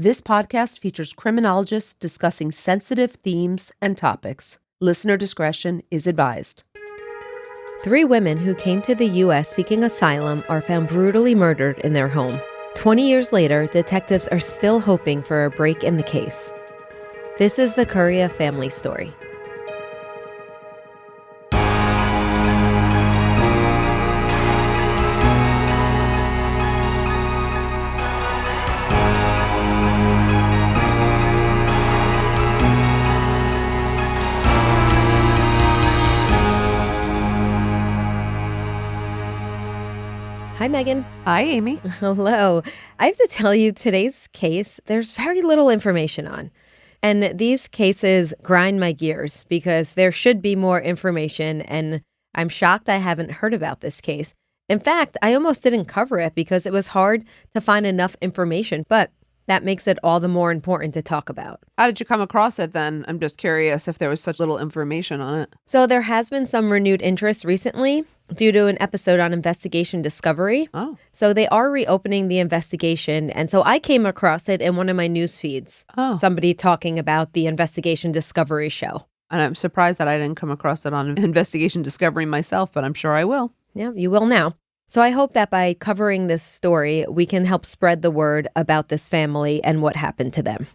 This podcast features criminologists discussing sensitive themes and topics. Listener discretion is advised. 3 women who came to the U.S. seeking asylum are found brutally murdered in their home. 20 years later, detectives are still hoping for a break in the case. This is the Kuria Family story. Hi, Meghan. Hi, Amy. Hello. I have to tell you, today's case, there's very little information on. And these cases grind my gears because there should be more information, and I'm shocked I haven't heard about this case. In fact, I almost didn't cover it because it was hard to find enough information, but that makes it all the more important to talk about. How did you come across it then? I'm just curious if there was such little information on it. So there has been some renewed interest recently due to an episode on Investigation Discovery. Oh. So they are reopening the investigation. And so I came across it in one of my news feeds. Oh. Somebody talking about the Investigation Discovery show. And I'm surprised that I didn't come across it on Investigation Discovery myself, but I'm sure I will. Yeah, you will now. So I hope that by covering this story, we can help spread the word about this family and what happened to them.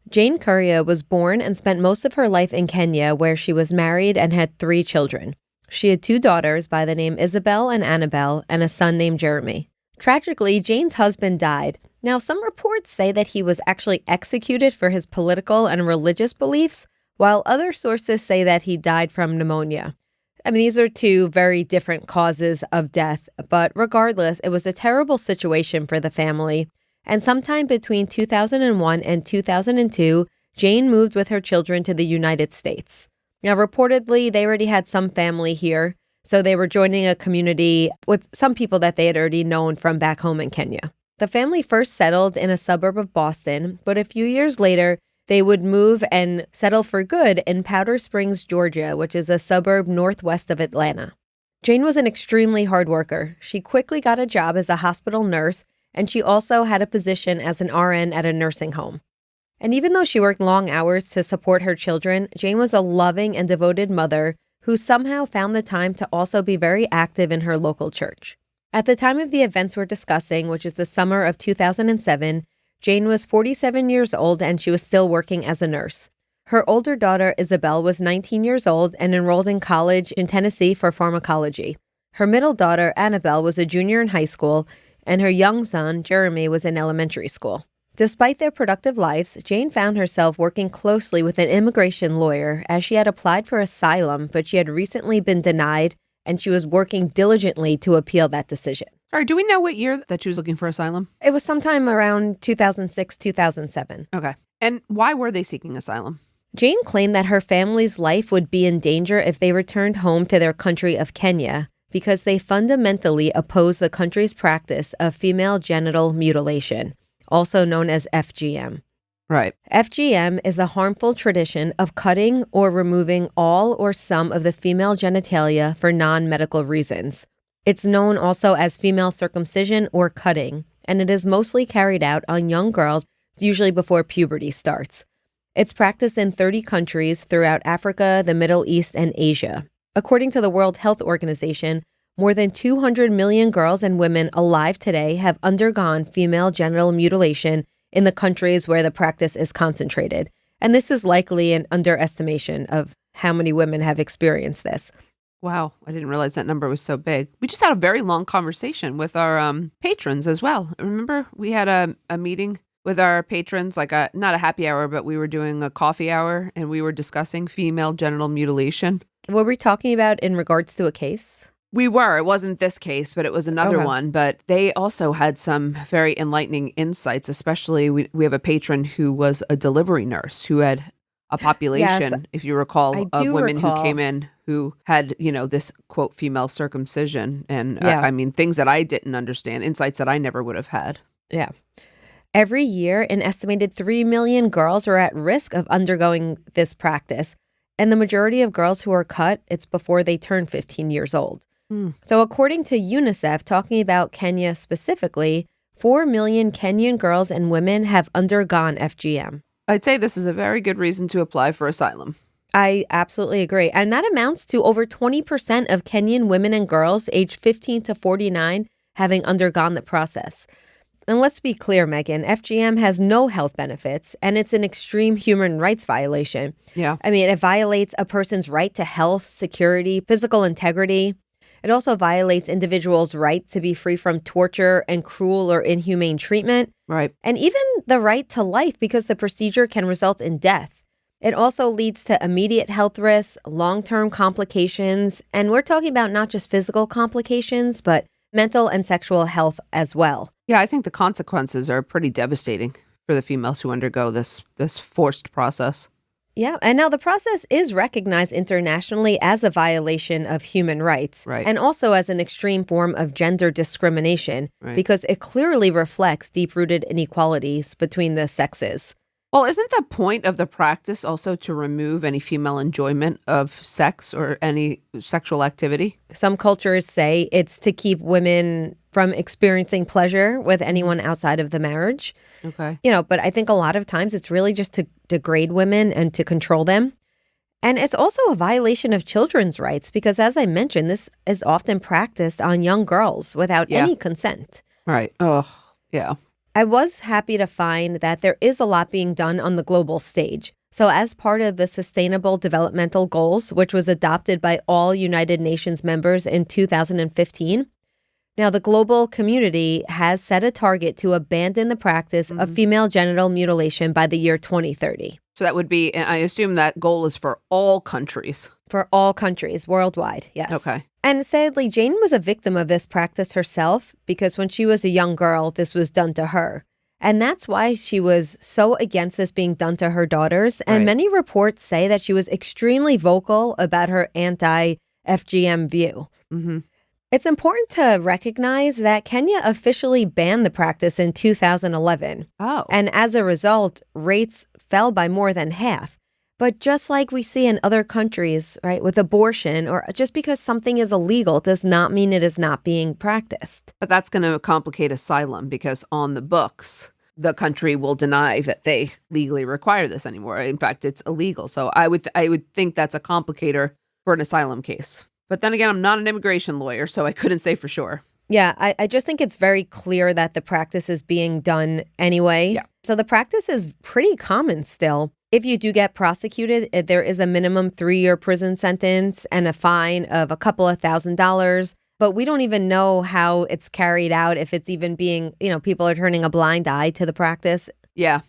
Jane Kuria was born and spent most of her life in Kenya, where she was married and had 3 children. She had 2 daughters by the name Isabel and Annabelle, and a son named Jeremy. Tragically, Jane's husband died. Now, some reports say that he was actually executed for his political and religious beliefs, while other sources say that he died from pneumonia. I mean, these are 2 very different causes of death, but regardless, it was a terrible situation for the family. And sometime between 2001 and 2002, Jane moved with her children to the United States. Now, reportedly, they already had some family here, so they were joining a community with some people that they had already known from back home in Kenya. The family first settled in a suburb of Boston, but a few years later, they would move and settle for good in Powder Springs, Georgia, which is a suburb northwest of Atlanta. Jane was an extremely hard worker. She quickly got a job as a hospital nurse, and she also had a position as an RN at a nursing home. And even though she worked long hours to support her children, Jane was a loving and devoted mother who somehow found the time to also be very active in her local church. At the time of the events we're discussing, which is the summer of 2007, Jane was 47 years old and she was still working as a nurse. Her older daughter, Isabel, was 19 years old and enrolled in college in Tennessee for pharmacology. Her middle daughter, Annabelle, was a junior in high school, and her young son, Jeremy, was in elementary school. Despite their productive lives, Jane found herself working closely with an immigration lawyer as she had applied for asylum, but she had recently been denied, and she was working diligently to appeal that decision. All right, do we know what year that she was looking for asylum? It was sometime around 2006, 2007. Okay. And why were they seeking asylum? Jane claimed that her family's life would be in danger if they returned home to their country of Kenya because they fundamentally oppose the country's practice of female genital mutilation, also known as FGM. Right. FGM is a harmful tradition of cutting or removing all or some of the female genitalia for non-medical reasons. It's known also as female circumcision or cutting, and it is mostly carried out on young girls, usually before puberty starts. It's practiced in 30 countries throughout Africa, the Middle East, and Asia. According to the World Health Organization, more than 200 million girls and women alive today have undergone female genital mutilation in the countries where the practice is concentrated. And this is likely an underestimation of how many women have experienced this. Wow, I didn't realize that number was so big. We just had a very long conversation with our patrons as well. Remember, we had a meeting with our patrons, like not a happy hour, but we were doing a coffee hour, and we were discussing female genital mutilation. Were we talking about in regards to a case? We were. It wasn't this case, but it was another Okay. one. But they also had some very enlightening insights, especially we have a patron who was a delivery nurse who had a population, Yes, if you recall, I of do women recall. who came in who had, this, quote, female circumcision. And Yeah. I mean, things that I didn't understand, insights that I never would have had. Yeah. Every year, an estimated 3 million girls are at risk of undergoing this practice. And the majority of girls who are cut, it's before they turn 15 years old. So according to UNICEF, talking about Kenya specifically, 4 million Kenyan girls and women have undergone FGM. I'd say this is a very good reason to apply for asylum. I absolutely agree. And that amounts to over 20% of Kenyan women and girls aged 15 to 49 having undergone the process. And let's be clear, Meghan, FGM has no health benefits, and it's an extreme human rights violation. Yeah. I mean, it violates a person's right to health, security, physical integrity. It also violates individuals' right to be free from torture and cruel or inhumane treatment. Right. And even the right to life, because the procedure can result in death. It also leads to immediate health risks, long-term complications, and we're talking about not just physical complications, but mental and sexual health as well. Yeah, I think the consequences are pretty devastating for the females who undergo this forced process. Yeah, and now the process is recognized internationally as a violation of human rights, Right. and also as an extreme form of gender discrimination, Right. because it clearly reflects deep-rooted inequalities between the sexes. Well, isn't the point of the practice also to remove any female enjoyment of sex or any sexual activity? Some cultures say it's to keep women from experiencing pleasure with anyone outside of the marriage. Okay. But I think a lot of times it's really just to degrade women and to control them. And it's also a violation of children's rights because, as I mentioned, this is often practiced on young girls without any consent. Right. Oh, yeah. I was happy to find that there is a lot being done on the global stage. So as part of the Sustainable Developmental Goals, which was adopted by all United Nations members in 2015, now the global community has set a target to abandon the practice of female genital mutilation by the year 2030. So that would be, I assume that goal is for all countries. For all countries worldwide, yes. Okay. And sadly, Jane was a victim of this practice herself because when she was a young girl, this was done to her. And that's why she was so against this being done to her daughters. And Right. many reports say that she was extremely vocal about her anti-FGM view. Mm-hmm. It's important to recognize that Kenya officially banned the practice in 2011. Oh. And as a result, rates fell by more than half. But just like we see in other countries, right, with abortion, or just because something is illegal does not mean it is not being practiced. But that's going to complicate asylum because on the books, the country will deny that they legally require this anymore. In fact, it's illegal. So I would think that's a complicator for an asylum case. But then again, I'm not an immigration lawyer, so I couldn't say for sure. Yeah, I just think it's very clear that the practice is being done anyway. Yeah. So the practice is pretty common still. If you do get prosecuted, there is a minimum 3-year prison sentence and a fine of a couple of $1,000s. But we don't even know how it's carried out, if it's even being, people are turning a blind eye to the practice. Yeah.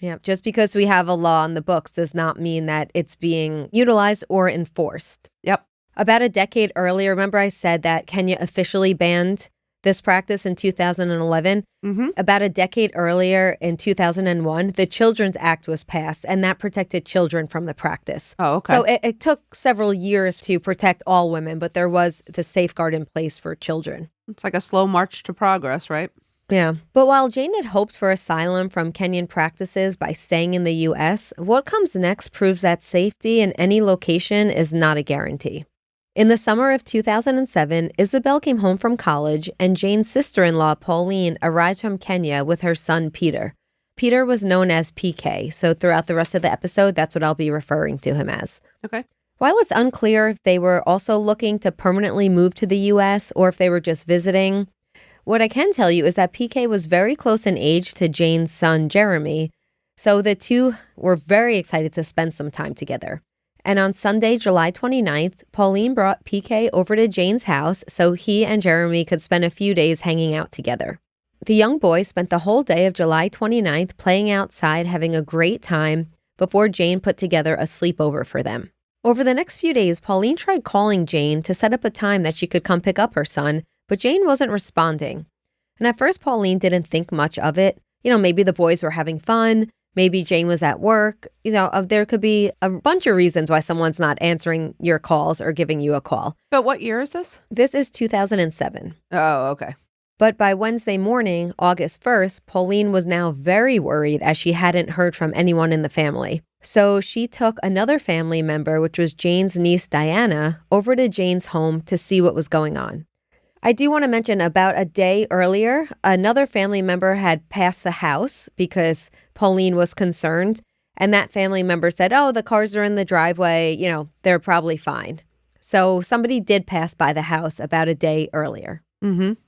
Yeah, just because we have a law on the books does not mean that it's being utilized or enforced. Yep. About a decade earlier, remember I said that Kenya officially banned this practice in 2011? Mm-hmm. About a decade earlier, in 2001, the Children's Act was passed, and that protected children from the practice. Oh, okay. So it took several years to protect all women, but there was the safeguard in place for children. It's like a slow march to progress, right? Yeah. But while Jane had hoped for asylum from Kenyan practices by staying in the U.S., what comes next proves that safety in any location is not a guarantee. In the summer of 2007, Isabel came home from college, and Jane's sister-in-law, Pauline, arrived from Kenya with her son, Peter. Peter was known as PK, so throughout the rest of the episode, that's what I'll be referring to him as. Okay. While it's unclear if they were also looking to permanently move to the U.S. or if they were just visiting, what I can tell you is that PK was very close in age to Jane's son, Jeremy, so the two were very excited to spend some time together. And on Sunday, July 29th, Pauline brought PK over to Jane's house so he and Jeremy could spend a few days hanging out together. The young boy spent the whole day of July 29th playing outside, having a great time, before Jane put together a sleepover for them. Over the next few days, Pauline tried calling Jane to set up a time that she could come pick up her son, but Jane wasn't responding. And at first, Pauline didn't think much of it. Maybe the boys were having fun. Maybe Jane was at work. There could be a bunch of reasons why someone's not answering your calls or giving you a call. But what year is this? This is 2007. Oh, okay. But by Wednesday morning, August 1st, Pauline was now very worried as she hadn't heard from anyone in the family. So she took another family member, which was Jane's niece, Diana, over to Jane's home to see what was going on. I do want to mention about a day earlier, another family member had passed the house because Pauline was concerned. And that family member said, oh, the cars are in the driveway. They're probably fine. So somebody did pass by the house about a day earlier,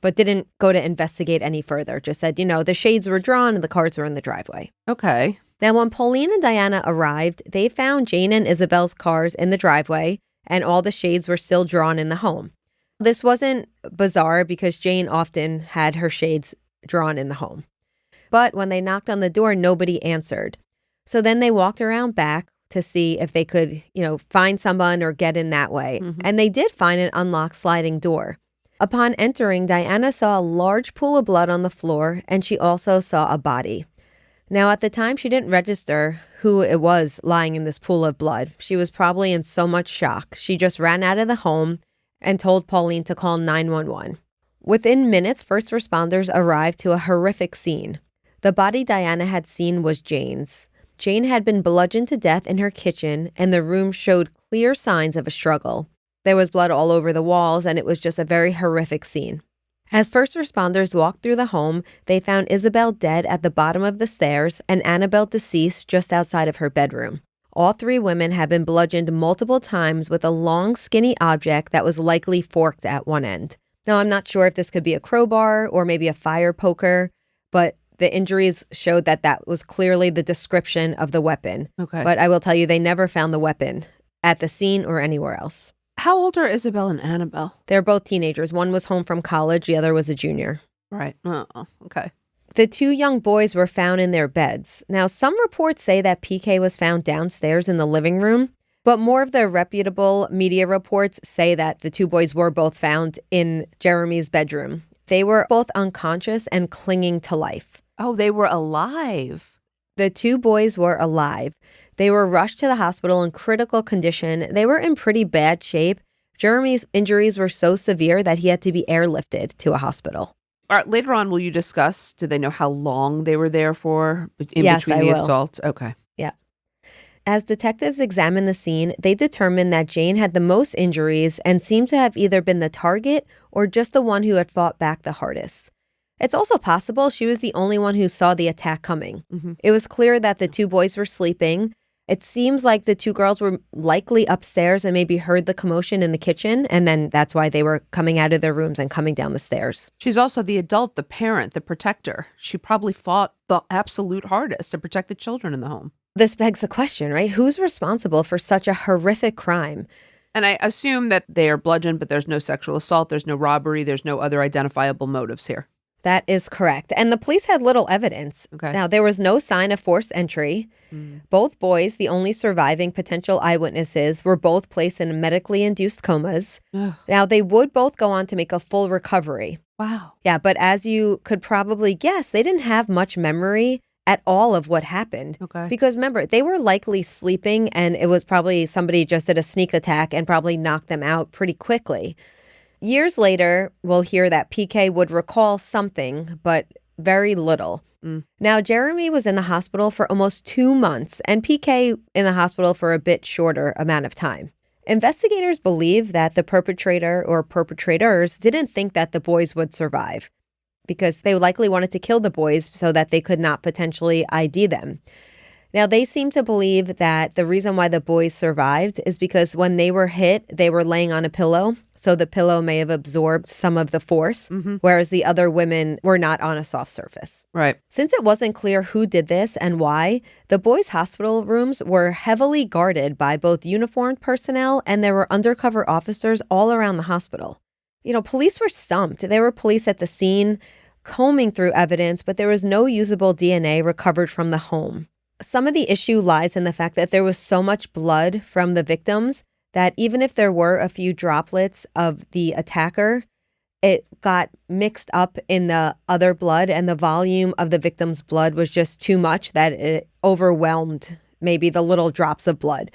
but didn't go to investigate any further. Just said, the shades were drawn and the cars were in the driveway. Okay. Now, when Pauline and Diana arrived, they found Jane and Isabel's cars in the driveway and all the shades were still drawn in the home. This wasn't bizarre because Jane often had her shades drawn in the home. But when they knocked on the door, nobody answered. So then they walked around back to see if they could, find someone or get in that way. And they did find an unlocked sliding door. Upon entering, Diana saw a large pool of blood on the floor, and she also saw a body. Now, at the time, she didn't register who it was lying in this pool of blood. She was probably in so much shock. She just ran out of the home and told Pauline to call 911. Within minutes, first responders arrived to a horrific scene. The body Diana had seen was Jane's. Jane had been bludgeoned to death in her kitchen, and the room showed clear signs of a struggle. There was blood all over the walls, and it was just a very horrific scene. As first responders walked through the home, they found Isabel dead at the bottom of the stairs and Annabelle deceased just outside of her bedroom. All three women had been bludgeoned multiple times with a long, skinny object that was likely forked at one end. Now, I'm not sure if this could be a crowbar or maybe a fire poker, but the injuries showed that that was clearly the description of the weapon. Okay. But I will tell you, they never found the weapon at the scene or anywhere else. How old are Isabel and Annabelle? They're both teenagers. One was home from college. The other was a junior. Right. Oh, okay. The two young boys were found in their beds. Now, some reports say that PK was found downstairs in the living room, but more of the reputable media reports say that the two boys were both found in Jeremy's bedroom. They were both unconscious and clinging to life. Oh, they were alive. The two boys were alive. They were rushed to the hospital in critical condition. They were in pretty bad shape. Jeremy's injuries were so severe that he had to be airlifted to a hospital. All right, later on, will you discuss, did they know how long they were there for Yes, between I the will. assault? Okay. Yeah. As detectives examined the scene, they determined that Jane had the most injuries and seemed to have either been the target or just the one who had fought back the hardest. It's also possible she was the only one who saw the attack coming. It was clear that the two boys were sleeping. It seems like the two girls were likely upstairs and maybe heard the commotion in the kitchen, and then that's why they were coming out of their rooms and coming down the stairs. She's also the adult, the parent, the protector. She probably fought the absolute hardest to protect the children in the home. This begs the question, right? Who's responsible for such a horrific crime? And I assume that they are bludgeoned, but there's no sexual assault, there's no robbery, there's no other identifiable motives here. That is correct. And the police had little evidence. Okay. Now, there was no sign of forced entry. Both boys, the only surviving potential eyewitnesses, were both placed in medically induced comas. Ugh. Now, they would both go on to make a full recovery. Wow. Yeah, but as you could probably guess, they didn't have much memory at all of what happened. Okay. Because remember, they were likely sleeping and it was probably somebody just did a sneak attack and probably knocked them out pretty quickly. Years later, we'll hear that PK would recall something, but very little. Now, Jeremy was in the hospital for almost 2 months and PK in the hospital for a bit shorter amount of time. Investigators believe that the perpetrator or perpetrators didn't think that the boys would survive because they likely wanted to kill the boys so that they could not potentially ID them. Now, they seem to believe that the reason why the boys survived is because when they were hit, they were laying on a pillow. So the pillow may have absorbed some of the force, whereas the other women were not on a soft surface. Right. Since it wasn't clear who did this and why, the boys' hospital rooms were heavily guarded by both uniformed personnel and there were undercover officers all around the hospital. Police were stumped. There were police at the scene combing through evidence, but there was no usable DNA recovered from the home. Some of the issue lies in the fact that there was so much blood from the victims that even if there were a few droplets of the attacker, it got mixed up in the other blood and the volume of the victim's blood was just too much that it overwhelmed maybe the little drops of blood.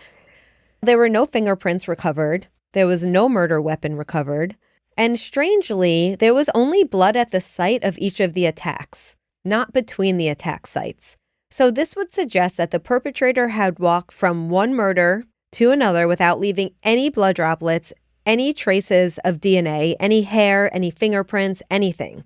There were no fingerprints recovered. There was no murder weapon recovered. And strangely, there was only blood at the site of each of the attacks, not between the attack sites. So this would suggest that the perpetrator had walked from one murder to another without leaving any blood droplets any traces of DNA, any hair, any fingerprints, anything.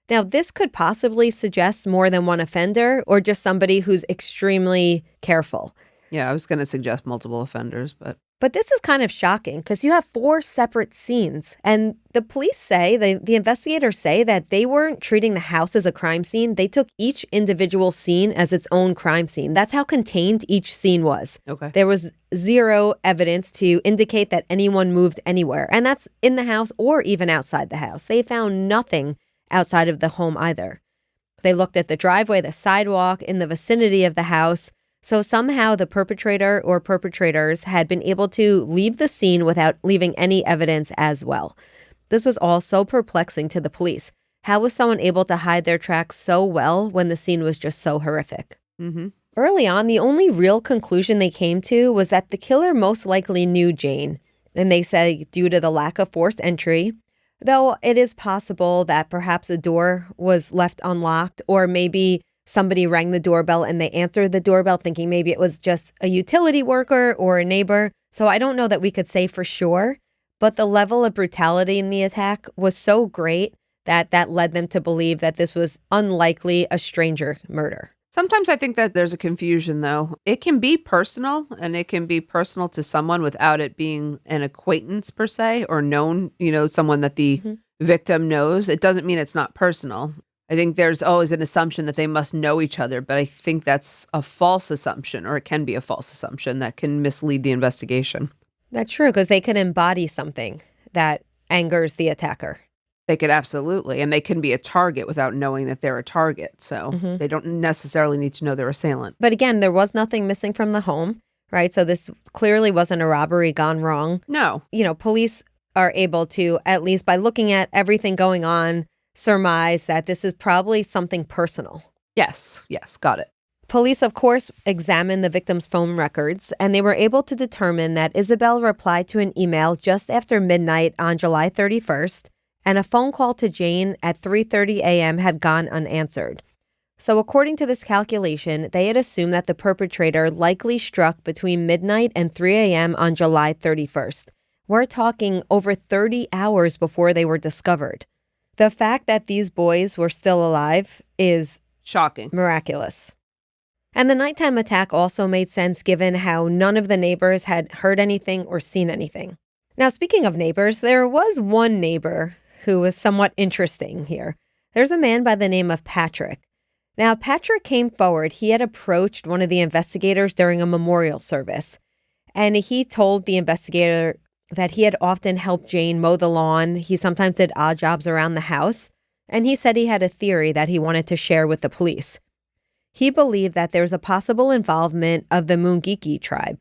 Now, this could possibly suggest more than one offender or just somebody who's extremely careful. Yeah, I was going to suggest multiple offenders, but this is kind of shocking because you have 4 separate scenes. And the police say, the investigators say that they weren't treating the house as a crime scene. They took each individual scene as its own crime scene. That's how contained each scene was. Okay. There was zero evidence to indicate that anyone moved anywhere. And that's in the house or even outside the house. They found nothing outside of the home either. They looked at the driveway, the sidewalk, in the vicinity of the house. So somehow the perpetrator or perpetrators had been able to leave the scene without leaving any evidence as well. This was all so perplexing to the police. How was someone able to hide their tracks so well when the scene was just so horrific? Mm-hmm. Early on, the only real conclusion they came to was that the killer most likely knew Jane. And they say due to the lack of forced entry, though it is possible that perhaps the door was left unlocked, or maybe somebody rang the doorbell and they answered the doorbell thinking maybe it was just a utility worker or a neighbor. So I don't know that we could say for sure, but the level of brutality in the attack was so great that led them to believe that this was unlikely a stranger murder. Sometimes I think that there's a confusion, though. It can be personal, and it can be personal to someone without it being an acquaintance per se, or known, someone that the victim knows. It doesn't mean it's not personal. I think there's always an assumption that they must know each other, but I think that's a false assumption, or it can be a false assumption that can mislead the investigation. That's true, because they can embody something that angers the attacker. They could absolutely, and they can be a target without knowing that they're a target. So they don't necessarily need to know their assailant. But again, there was nothing missing from the home, right? So this clearly wasn't a robbery gone wrong. No. Police are able to, at least by looking at everything going on, surmise that this is probably something personal. Yes, got it. Police, of course, examined the victim's phone records, and they were able to determine that Isabel replied to an email just after midnight on July 31st, and a phone call to Jane at 3:30 a.m. had gone unanswered. So according to this calculation, they had assumed that the perpetrator likely struck between midnight and 3 a.m. on July 31st. We're talking over 30 hours before they were discovered. The fact that these boys were still alive is shocking, miraculous. And the nighttime attack also made sense given how none of the neighbors had heard anything or seen anything. Now, speaking of neighbors, there was one neighbor who was somewhat interesting here. There's a man by the name of Patrick. Now, Patrick came forward. He had approached one of the investigators during a memorial service, and he told the investigator that he had often helped Jane mow the lawn. He sometimes did odd jobs around the house, and he said he had a theory that he wanted to share with the police. He believed that there was a possible involvement of the Mungiki tribe.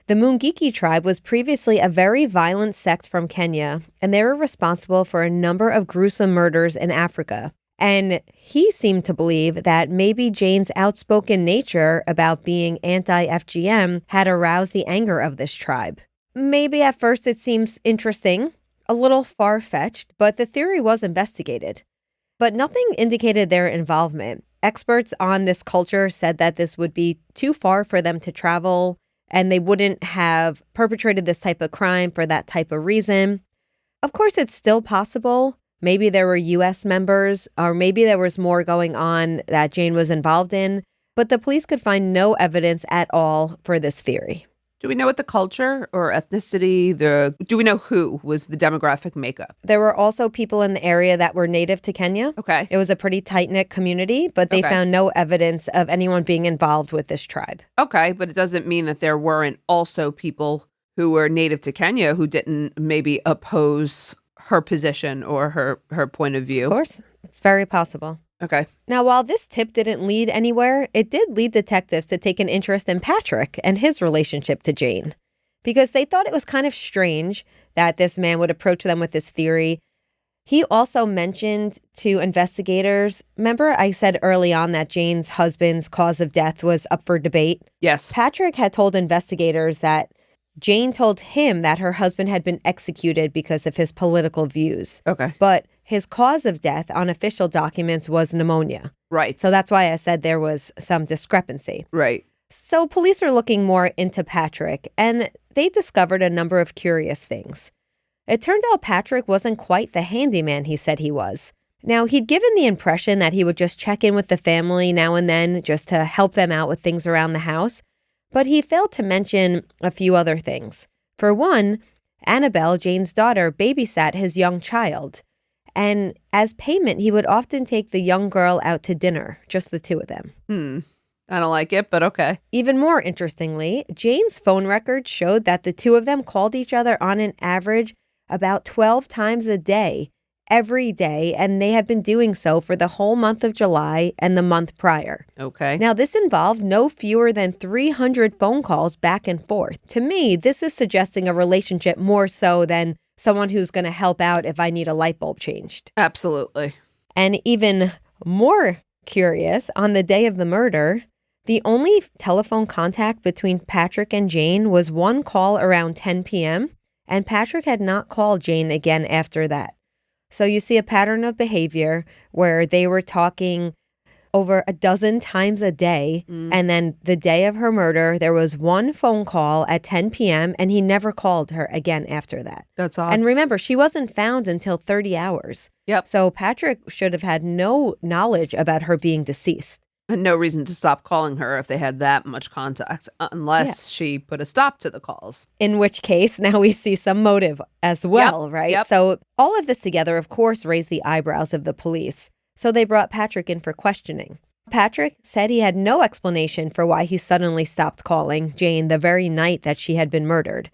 The Mungiki tribe was previously a very violent sect from Kenya, and they were responsible for a number of gruesome murders in Africa. And he seemed to believe that maybe Jane's outspoken nature about being anti-FGM had aroused the anger of this tribe. Maybe at first it seems interesting, a little far-fetched, but the theory was investigated. But nothing indicated their involvement. Experts on this culture said that this would be too far for them to travel, and they wouldn't have perpetrated this type of crime for that type of reason. Of course, it's still possible. Maybe there were U.S. members, or maybe there was more going on that Jane was involved in, but the police could find no evidence at all for this theory. Do we know what the culture or ethnicity, do we know who was the demographic makeup? There were also people in the area that were native to Kenya. Okay. It was a pretty tight-knit community, but they found no evidence of anyone being involved with this tribe. Okay, but it doesn't mean that there weren't also people who were native to Kenya who didn't maybe oppose her position or her point of view. Of course. It's very possible. Okay. Now, while this tip didn't lead anywhere, it did lead detectives to take an interest in Patrick and his relationship to Jane, because they thought it was kind of strange that this man would approach them with this theory. He also mentioned to investigators, remember I said early on that Jane's husband's cause of death was up for debate? Yes. Patrick had told investigators that Jane told him that her husband had been executed because of his political views. Okay. But his cause of death on official documents was pneumonia. Right. So that's why I said there was some discrepancy. Right. So police are looking more into Patrick, and they discovered a number of curious things. It turned out Patrick wasn't quite the handyman he said he was. Now, he'd given the impression that he would just check in with the family now and then just to help them out with things around the house, but he failed to mention a few other things. For one, Annabelle, Jane's daughter, babysat his young child, and as payment, he would often take the young girl out to dinner, just the two of them. I don't like it, but okay. Even more interestingly, Jane's phone records showed that the two of them called each other on an average about 12 times a day, every day, and they have been doing so for the whole month of July and the month prior. Okay. Now, this involved no fewer than 300 phone calls back and forth. To me, this is suggesting a relationship more so than someone who's going to help out if I need a light bulb changed. Absolutely. And even more curious, on the day of the murder, the only telephone contact between Patrick and Jane was one call around 10 p.m., and Patrick had not called Jane again after that. So you see a pattern of behavior where they were talking over a dozen times a day. And then the day of her murder, there was one phone call at 10 p.m. and he never called her again after that. That's odd. And remember, she wasn't found until 30 hours. Yep. So Patrick should have had no knowledge about her being deceased. And no reason to stop calling her if they had that much contact, unless she put a stop to the calls. In which case, now we see some motive as well, right? Yep. So all of this together, of course, raised the eyebrows of the police. So they brought Patrick in for questioning. Patrick said he had no explanation for why he suddenly stopped calling Jane the very night that she had been murdered.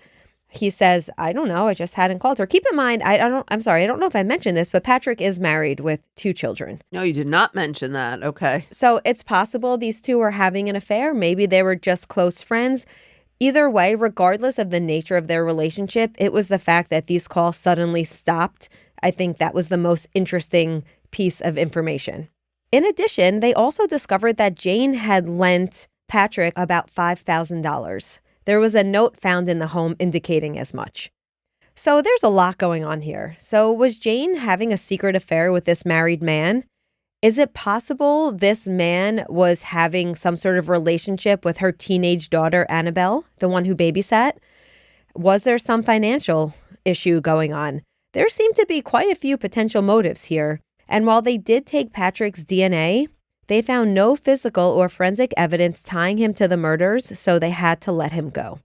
He says, I don't know, I just hadn't called her. Keep in mind, I'm sorry, I don't know if I mentioned this, but Patrick is married with 2 children. No, you did not mention that. Okay. So it's possible these two were having an affair. Maybe they were just close friends. Either way, regardless of the nature of their relationship, it was the fact that these calls suddenly stopped. I think that was the most interesting piece of information. In addition, they also discovered that Jane had lent Patrick about $5,000. There was a note found in the home indicating as much. So there's a lot going on here. So was Jane having a secret affair with this married man? Is it possible this man was having some sort of relationship with her teenage daughter, Annabelle, the one who babysat? Was there some financial issue going on? There seemed to be quite a few potential motives here. And while they did take Patrick's DNA, they found no physical or forensic evidence tying him to the murders, so they had to let him go.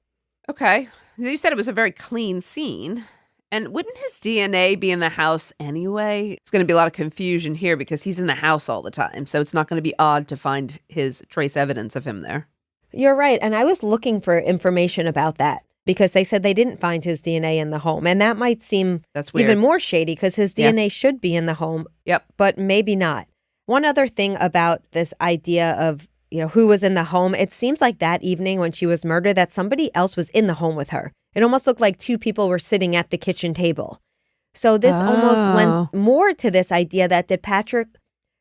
Okay. You said it was a very clean scene. And wouldn't his DNA be in the house anyway? It's going to be a lot of confusion here because he's in the house all the time. So it's not going to be odd to find his trace evidence of him there. You're right. And I was looking for information about that because they said they didn't find his DNA in the home. And that might seem That's weird. Even more shady because his DNA should be in the home. Yep. But maybe not. One other thing about this idea of, who was in the home, it seems like that evening when she was murdered that somebody else was in the home with her. It almost looked like 2 people were sitting at the kitchen table. So this almost lends more to this idea that did Patrick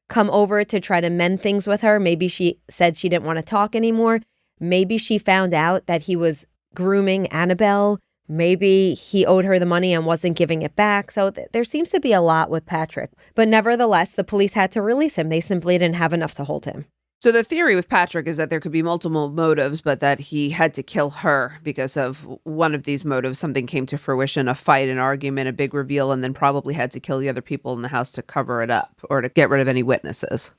come over to try to mend things with her? Maybe she said she didn't want to talk anymore. Maybe she found out that he was grooming Annabelle. Maybe he owed her the money and wasn't giving it back. So there seems to be a lot with Patrick. But nevertheless, the police had to release him. They simply didn't have enough to hold him. So the theory with Patrick is that there could be multiple motives, but that he had to kill her because of one of these motives. Something came to fruition, a fight, an argument, a big reveal, and then probably had to kill the other people in the house to cover it up or to get rid of any witnesses.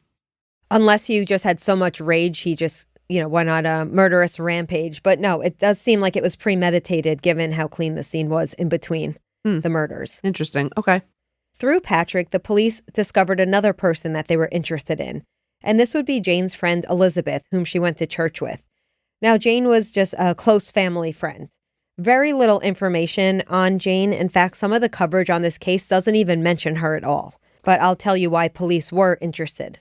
Unless he just had so much rage, he just went on a murderous rampage. But no, it does seem like it was premeditated given how clean the scene was in between the murders. Interesting. Okay. Through Patrick, the police discovered another person that they were interested in. And this would be Jane's friend, Elizabeth, whom she went to church with. Now, Jane was just a close family friend. Very little information on Jane. In fact, some of the coverage on this case doesn't even mention her at all. But I'll tell you why police were interested.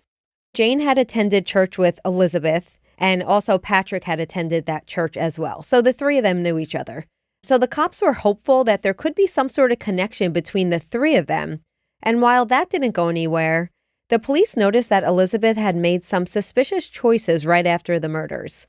Jane had attended church with Elizabeth, and also Patrick had attended that church as well. So the 3 of them knew each other. So the cops were hopeful that there could be some sort of connection between the 3 of them. And while that didn't go anywhere, the police noticed that Elizabeth had made some suspicious choices right after the murders.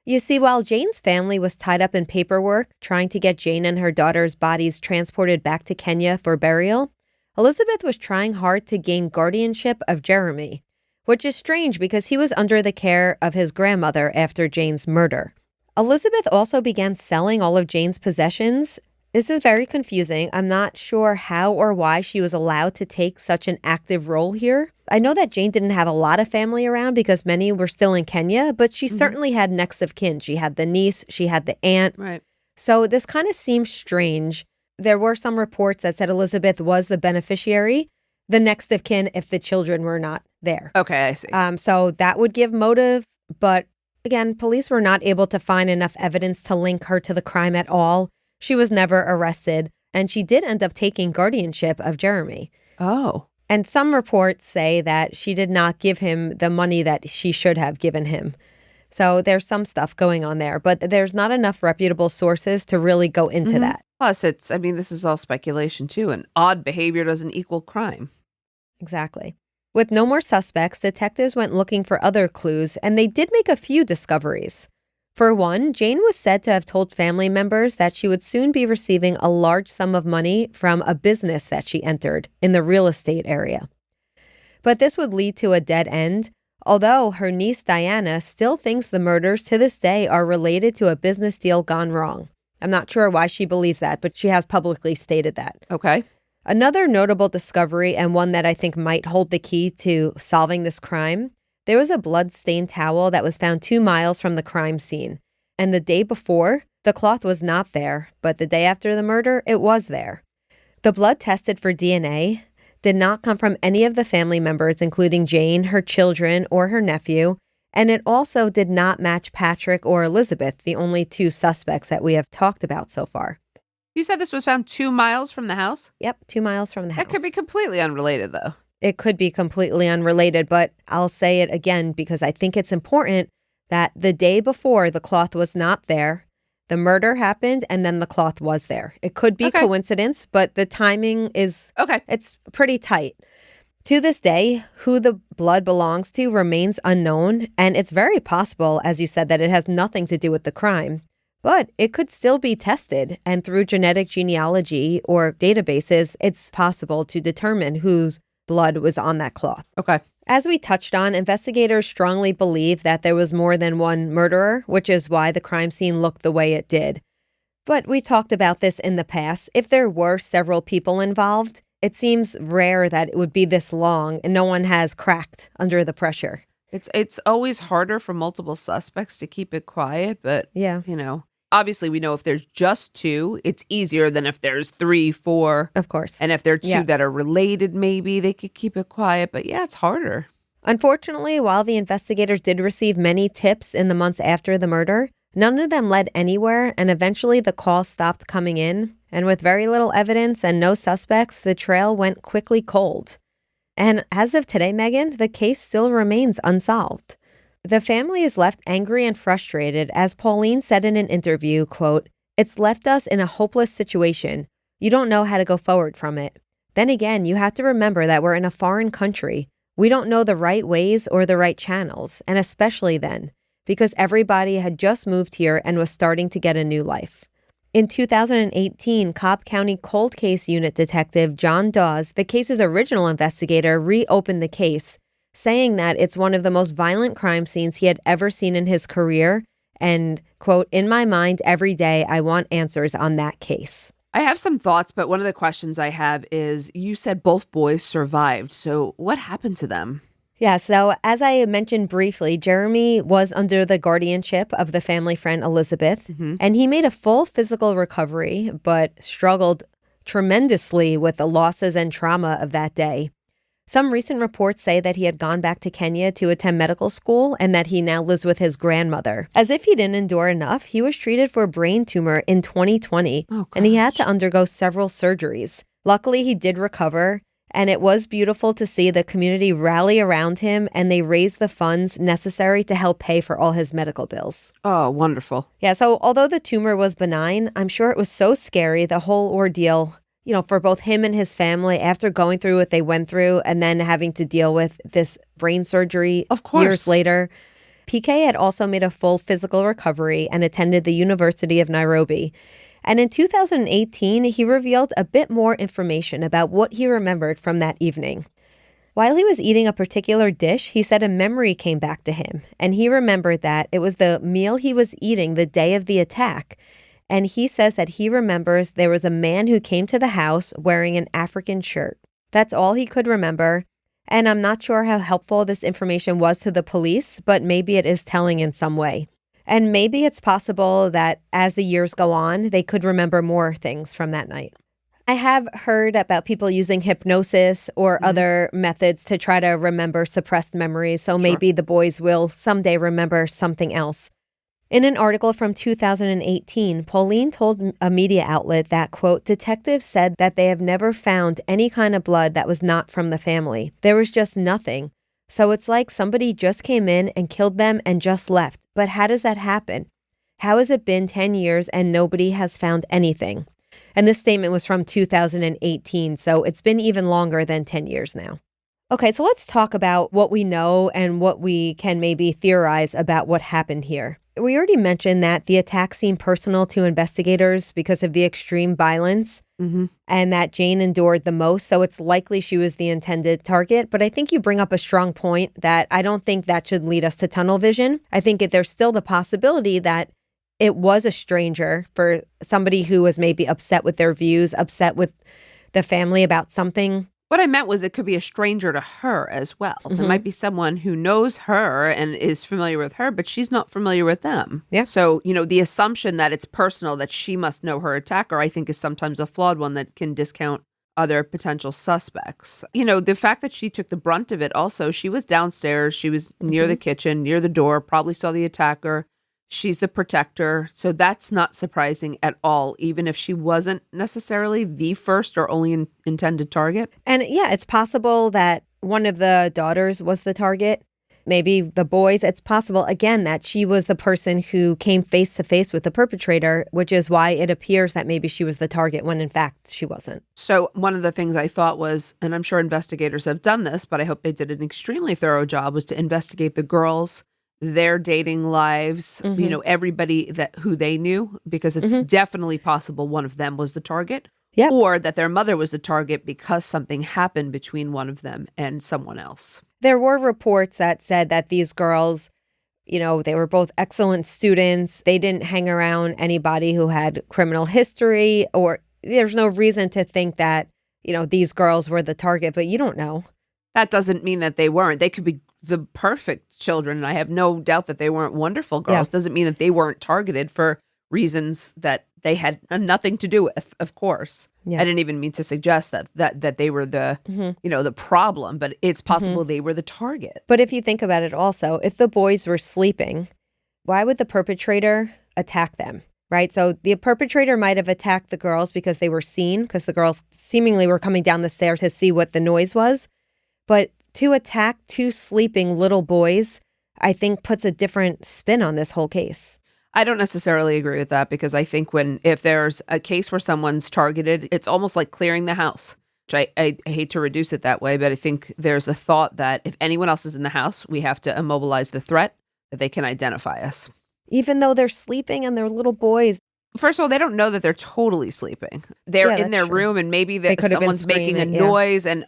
You see, while Jane's family was tied up in paperwork trying to get Jane and her daughter's bodies transported back to Kenya for burial, Elizabeth was trying hard to gain guardianship of Jeremy, which is strange because he was under the care of his grandmother after Jane's murder. Elizabeth also began selling all of Jane's possessions. This is very confusing. I'm not sure how or why she was allowed to take such an active role here. I know that Jane didn't have a lot of family around because many were still in Kenya, but she certainly had next of kin. She had the niece, she had the aunt. Right. So this kind of seems strange. There were some reports that said Elizabeth was the beneficiary, the next of kin if the children were not there. Okay, I see. So that would give motive, but again, police were not able to find enough evidence to link her to the crime at all. She was never arrested, and she did end up taking guardianship of Jeremy. Oh. And some reports say that she did not give him the money that she should have given him. So there's some stuff going on there, but there's not enough reputable sources to really go into that. Plus, this is all speculation too, and odd behavior doesn't equal crime. Exactly. With no more suspects, detectives went looking for other clues, and they did make a few discoveries. For one, Jane was said to have told family members that she would soon be receiving a large sum of money from a business that she entered in the real estate area. But this would lead to a dead end, although her niece Diana still thinks the murders to this day are related to a business deal gone wrong. I'm not sure why she believes that, but she has publicly stated that. Okay. Another notable discovery, and one that I think might hold the key to solving this crime, there was a blood-stained towel that was found 2 miles from the crime scene. And the day before, the cloth was not there, but the day after the murder, it was there. The blood tested for DNA did not come from any of the family members, including Jane, her children, or her nephew, and it also did not match Patrick or Elizabeth, the only 2 suspects that we have talked about so far. You said this was found 2 miles from the house? Yep, 2 miles from the house. That could be completely unrelated, though. It could be completely unrelated, but I'll say it again because I think it's important that the day before the cloth was not there, the murder happened, and then the cloth was there. It could be coincidence, but the timing is, it's pretty tight. To this day, who the blood belongs to remains unknown, and it's very possible, as you said, that it has nothing to do with the crime. But it could still be tested, and through genetic genealogy or databases, it's possible to determine whose blood was on that cloth. Okay. As we touched on, investigators strongly believe that there was more than one murderer, which is why the crime scene looked the way it did. But we talked about this in the past. If there were several people involved, it seems rare that it would be this long and no one has cracked under the pressure. It's always harder for multiple suspects to keep it quiet, but, obviously we know if there's just 2, it's easier than if there's 3, 4. Of course. And if there are 2 that are related, maybe they could keep it quiet. But yeah, it's harder. Unfortunately, while the investigators did receive many tips in the months after the murder, none of them led anywhere, and eventually the calls stopped coming in. And with very little evidence and no suspects, the trail went quickly cold. And as of today, Meghan, the case still remains unsolved. The family is left angry and frustrated, as Pauline said in an interview, quote, "It's left us in a hopeless situation. You don't know how to go forward from it. Then again, you have to remember that we're in a foreign country. We don't know the right ways or the right channels, and especially then, because everybody had just moved here and was starting to get a new life." In 2018, Cobb County Cold Case Unit Detective John Dawes, the case's original investigator, reopened the case, saying that it's one of the most violent crime scenes he had ever seen in his career. And, quote, "In my mind, every day, I want answers on that case." I have some thoughts, but one of the questions I have is, you said both boys survived. So what happened to them? Yeah, so as I mentioned briefly, Jeremy was under the guardianship of the family friend Elizabeth, and he made a full physical recovery, but struggled tremendously with the losses and trauma of that day. Some recent reports say that he had gone back to Kenya to attend medical school and that he now lives with his grandmother. As if he didn't endure enough, he was treated for a brain tumor in 2020, and he had to undergo several surgeries. Luckily, he did recover, and it was beautiful to see the community rally around him, and they raised the funds necessary to help pay for all his medical bills. Oh, wonderful. Yeah, so although the tumor was benign, I'm sure it was so scary, the whole ordeal, for both him and his family after going through what they went through and then having to deal with this brain surgery years later. PK had also made a full physical recovery and attended the University of Nairobi. And in 2018, he revealed a bit more information about what he remembered from that evening. While he was eating a particular dish, he said a memory came back to him, and he remembered that it was the meal he was eating the day of the attack. And he says that he remembers there was a man who came to the house wearing an African shirt. That's all he could remember. And I'm not sure how helpful this information was to the police, but maybe it is telling in some way. And maybe it's possible that as the years go on, they could remember more things from that night. I have heard about people using hypnosis or other methods to try to remember suppressed memories. So maybe the boys will someday remember something else. In an article from 2018, Pauline told a media outlet that, quote, detectives said that they have never found any kind of blood that was not from the family. There was just nothing. So it's like somebody just came in and killed them and just left. But how does that happen? How has it been 10 years and nobody has found anything? And this statement was from 2018, so it's been even longer than 10 years now. Okay, so let's talk about what we know and what we can maybe theorize about what happened here. We already mentioned that the attack seemed personal to investigators because of the extreme violence and that Jane endured the most. So it's likely she was the intended target. But I think you bring up a strong point that I don't think that should lead us to tunnel vision. I think there's still the possibility that it was a stranger, for somebody who was maybe upset with their views, upset with the family about something. What I meant was it could be a stranger to her as well. There might be someone who knows her and is familiar with her, but she's not familiar with them. Yeah. So, the assumption that it's personal, that she must know her attacker, I think is sometimes a flawed one that can discount other potential suspects. The fact that she took the brunt of it also, she was downstairs, she was near the kitchen, near the door, probably saw the attacker. She's the protector, so that's not surprising at all, even if she wasn't necessarily the first or only intended target. And yeah, it's possible that one of the daughters was the target. Maybe the boys. It's possible, again, that she was the person who came face to face with the perpetrator, which is why it appears that maybe she was the target when in fact she wasn't. So one of the things I thought was, and I'm sure investigators have done this, but I hope they did an extremely thorough job, was to investigate the girls, their dating lives, everybody who they knew, because it's definitely possible one of them was the target, or that their mother was the target because something happened between one of them and someone else. There were reports that said that these girls, they were both excellent students. They didn't hang around anybody who had criminal history, or there's no reason to think that, these girls were the target, but you don't know. That doesn't mean that they weren't. They could be the perfect children. I have no doubt that they weren't wonderful girls. Doesn't mean that they weren't targeted for reasons that they had nothing to do with, of course. I didn't even mean to suggest that they were the, the problem, but it's possible they were the target. But if you think about it also, if the boys were sleeping, why would the perpetrator attack them? Right? So the perpetrator might have attacked the girls because they were seen, because the girls seemingly were coming down the stairs to see what the noise was. But to attack two sleeping little boys, I think puts a different spin on this whole case. I don't necessarily agree with that, because I think if there's a case where someone's targeted, it's almost like clearing the house, which I hate to reduce it that way, but I think there's a thought that if anyone else is in the house, we have to immobilize the threat, that they can identify us. Even though they're sleeping and they're little boys. First of all, they don't know that they're totally sleeping. They're in their room, and maybe someone's making a noise. And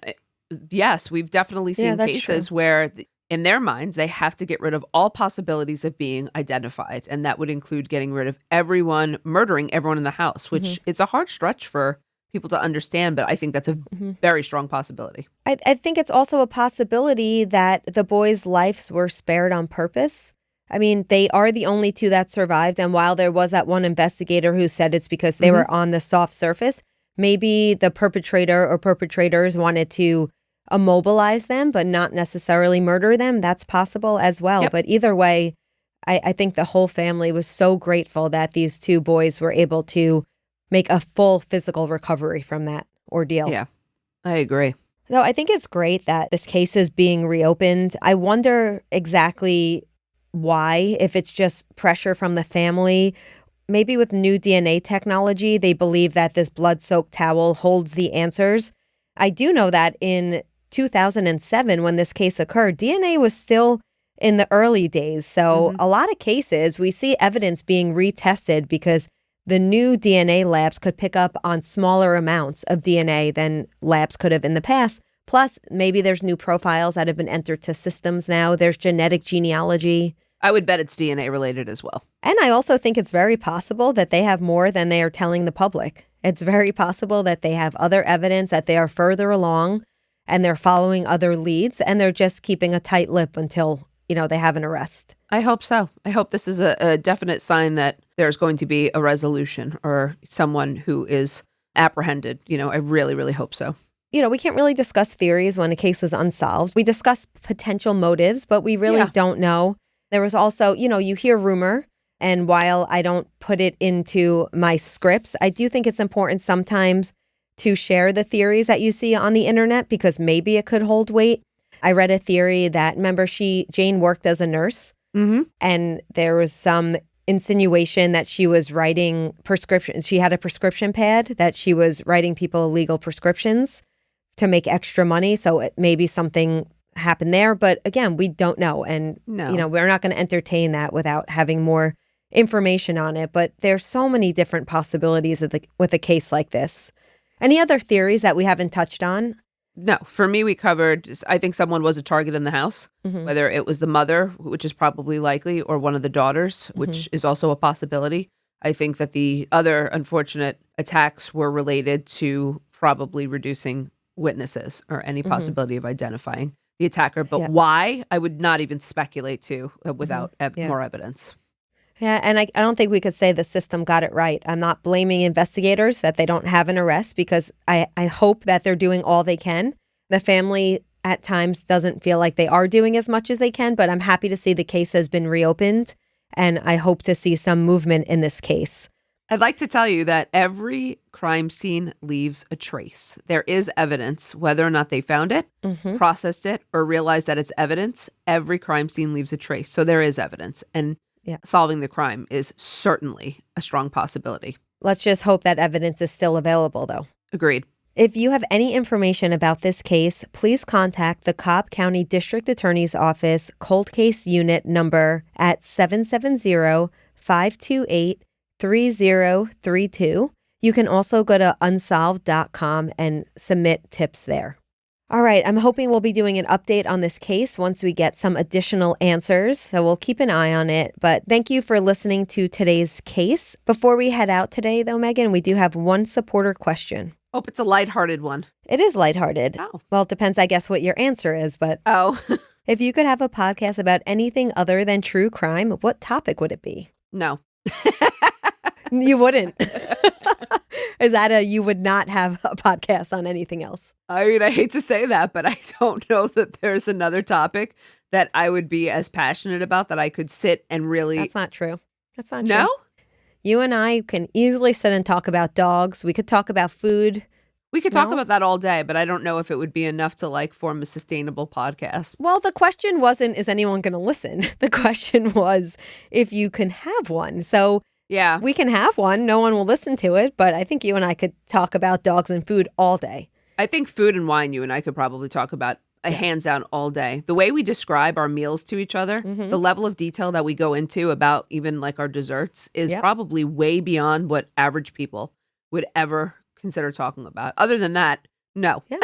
yes, we've definitely seen cases where in their minds, they have to get rid of all possibilities of being identified. And that would include getting rid of everyone, murdering everyone in the house, which it's a hard stretch for people to understand. But I think that's a very strong possibility. I think it's also a possibility that the boys' lives were spared on purpose. I mean, they are the only two that survived. And while there was that one investigator who said it's because they were on the soft surface, maybe the perpetrator or perpetrators wanted to immobilize them, but not necessarily murder them. That's possible as well. But either way, I think the whole family was so grateful that these two boys were able to make a full physical recovery from that ordeal. Yeah, I agree. So I think it's great that this case is being reopened. I wonder exactly why, if it's just pressure from the family. Maybe with new DNA technology, they believe that this blood-soaked towel holds the answers. I do know that in 2007, when this case occurred, DNA was still in the early days. So a lot of cases, we see evidence being retested because the new DNA labs could pick up on smaller amounts of DNA than labs could have in the past. Plus, maybe there's new profiles that have been entered to systems now. There's genetic genealogy. I would bet it's DNA related as well. And I also think it's very possible that they have more than they are telling the public. It's very possible that they have other evidence, that they are further along and they're following other leads and they're just keeping a tight lip until, they have an arrest. I hope so. I hope this is a definite sign that there's going to be a resolution or someone who is apprehended. I really, really hope so. We can't really discuss theories when a case is unsolved. We discuss potential motives, but we really don't know. There was also, you hear rumor. And while I don't put it into my scripts, I do think it's important sometimes to share the theories that you see on the internet because maybe it could hold weight. I read a theory that, remember, Jane worked as a nurse, and there was some insinuation that she was writing prescriptions. She had a prescription pad that she was writing people illegal prescriptions to make extra money. So maybe something happened there. But again, we don't know. And, we're not going to entertain that without having more information on it. But there's so many different possibilities with a case like this. Any other theories that we haven't touched on? No, for me, we covered, I think someone was a target in the house, whether it was the mother, which is probably likely, or one of the daughters, which is also a possibility. I think that the other unfortunate attacks were related to probably reducing witnesses or any possibility of identifying the attacker. But why? I would not even speculate to without more evidence. Yeah, and I don't think we could say the system got it right. I'm not blaming investigators that they don't have an arrest because I hope that they're doing all they can. The family at times doesn't feel like they are doing as much as they can, but I'm happy to see the case has been reopened, and I hope to see some movement in this case. I'd like to tell you that every crime scene leaves a trace. There is evidence, whether or not they found it, processed it, or realized that it's evidence. Every crime scene leaves a trace. So there is evidence. And solving the crime is certainly a strong possibility. Let's just hope that evidence is still available, though. Agreed. If you have any information about this case, please contact the Cobb County District Attorney's Office Cold Case Unit number at 770-528-3032. You can also go to unsolved.com and submit tips there. All right, I'm hoping we'll be doing an update on this case once we get some additional answers, so we'll keep an eye on it. But thank you for listening to today's case. Before we head out today, though, Meghan, we do have one supporter question. Hope it's a lighthearted one. It is lighthearted. Oh. Well, it depends, I guess, what your answer is, but if you could have a podcast about anything other than true crime, what topic would it be? No. You wouldn't. Is that you would not have a podcast on anything else? I mean, I hate to say that, but I don't know that there's another topic that I would be as passionate about that I could sit and really... That's not true. That's not true. No? You and I can easily sit and talk about dogs. We could talk about food. We could talk about that all day, but I don't know if it would be enough to form a sustainable podcast. Well, the question wasn't, is anyone going to listen? The question was if you can have one. So... yeah, we can have one. No one will listen to it, but I think you and I could talk about dogs and food all day. I think food and wine you and I could probably talk about hands down all day. The way we describe our meals to each other, the level of detail that we go into about even our desserts is probably way beyond what average people would ever consider talking about. Other than that, no. Yeah.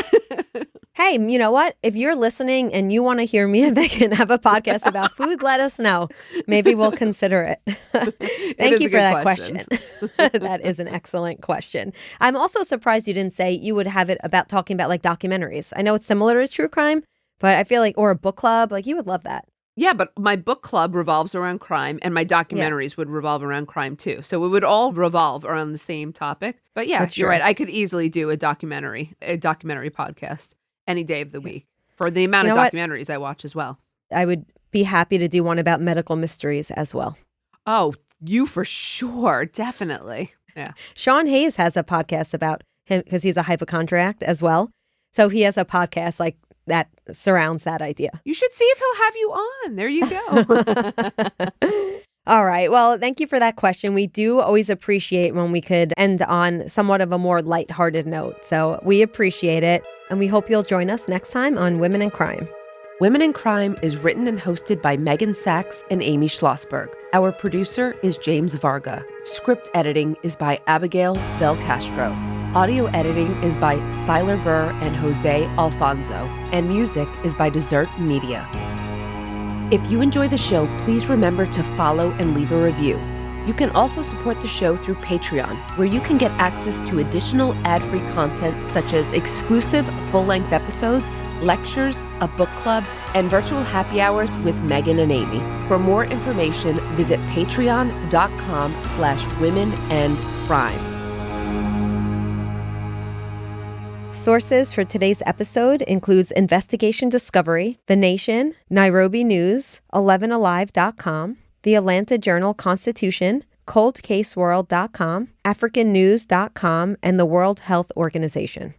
Hey, you know what? If you're listening and you want to hear me and Meghan have a podcast about food, let us know. Maybe we'll consider it. Thank you for that question. That is an excellent question. I'm also surprised you didn't say you would have it about talking about documentaries. I know it's similar to true crime, but I feel or a book club, you would love that. Yeah, but my book club revolves around crime and my documentaries would revolve around crime too. So it would all revolve around the same topic. But yeah, you're right. I could easily do a documentary podcast any day of the week for the amount of documentaries I watch as well. I would be happy to do one about medical mysteries as well. Oh, you for sure. Definitely. Yeah. Sean Hayes has a podcast about him because he's a hypochondriac as well. So he has a podcast that surrounds that idea. You should see if he'll have you on. There you go. All right. Well, thank you for that question. We do always appreciate when we could end on somewhat of a more lighthearted note. So we appreciate it. And we hope you'll join us next time on Women in Crime. Women in Crime is written and hosted by Meghan Sachs and Amy Shlosberg. Our producer is James Varga. Script editing is by Abagail Belcastro. Audio editing is by Seiler Burr and Jose Alfonso. And music is by Desert Media. If you enjoy the show, please remember to follow and leave a review. You can also support the show through Patreon, where you can get access to additional ad-free content such as exclusive full-length episodes, lectures, a book club, and virtual happy hours with Meghan and Amy. For more information, visit patreon.com/womenandcrime. Sources for today's episode includes Investigation Discovery, The Nation, Nairobi News, 11alive.com, The Atlanta Journal-Constitution, coldcaseworld.com, africannews.com, and the World Health Organization.